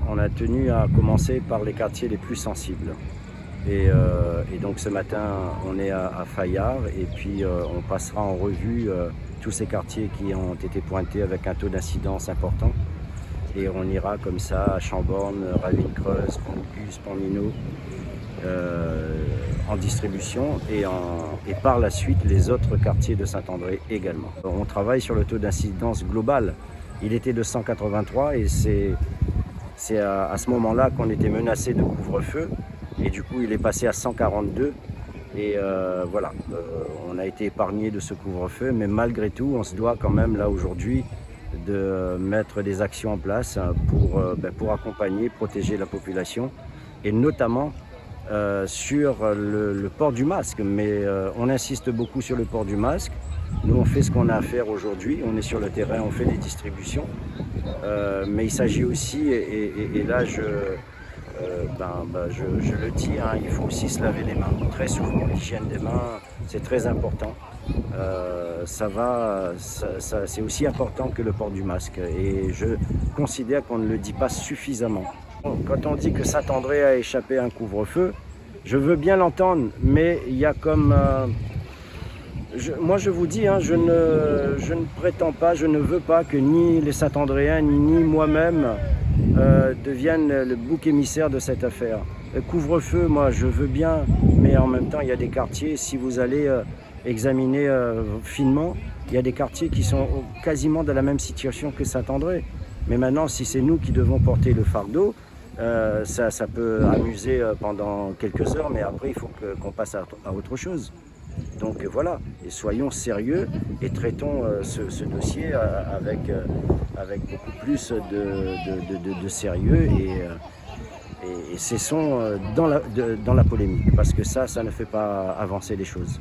on a tenu à commencer par les quartiers les plus sensibles. Et donc ce matin, on est à Fayard et puis on passera en revue tous ces quartiers qui ont été pointés avec un taux d'incidence important. Et on ira comme ça à Chamborne, Ravine-Creuse, Pont-de-Bus, Pont-Minot, en distribution et par la suite les autres quartiers de Saint-André également. On travaille sur le taux d'incidence global. Il était de 183 et c'est à ce moment-là qu'on était menacé de couvre-feu et du coup il est passé à 142 et voilà, on a été épargné de ce couvre-feu, mais malgré tout on se doit quand même là aujourd'hui de mettre des actions en place pour accompagner, protéger la population et notamment sur le port du masque. Mais on insiste beaucoup sur le port du masque. Nous on fait ce qu'on a à faire aujourd'hui, on est sur le terrain, on fait des distributions, mais il s'agit aussi, et là je le dis, hein, il faut aussi se laver les mains très souvent. L'hygiène des mains, c'est très important. C'est aussi important que le port du masque. Et je considère qu'on ne le dit pas suffisamment. Quand on dit que Saint-André a échappé à un couvre-feu, je veux bien l'entendre, mais il y a comme... moi je vous dis, hein, je ne prétends pas, je ne veux pas que ni les Saint-Andréens, ni moi-même deviennent le bouc émissaire de cette affaire. Le couvre-feu, moi je veux bien, mais en même temps il y a des quartiers, si vous allez examiner finement, il y a des quartiers qui sont quasiment dans la même situation que Saint-André. Mais maintenant, si c'est nous qui devons porter le fardeau, ça peut amuser pendant quelques heures, mais après il faut qu'on passe à autre chose. Donc voilà, et soyons sérieux et traitons ce dossier avec beaucoup plus de sérieux et cessons dans la polémique, parce que ça ne fait pas avancer les choses.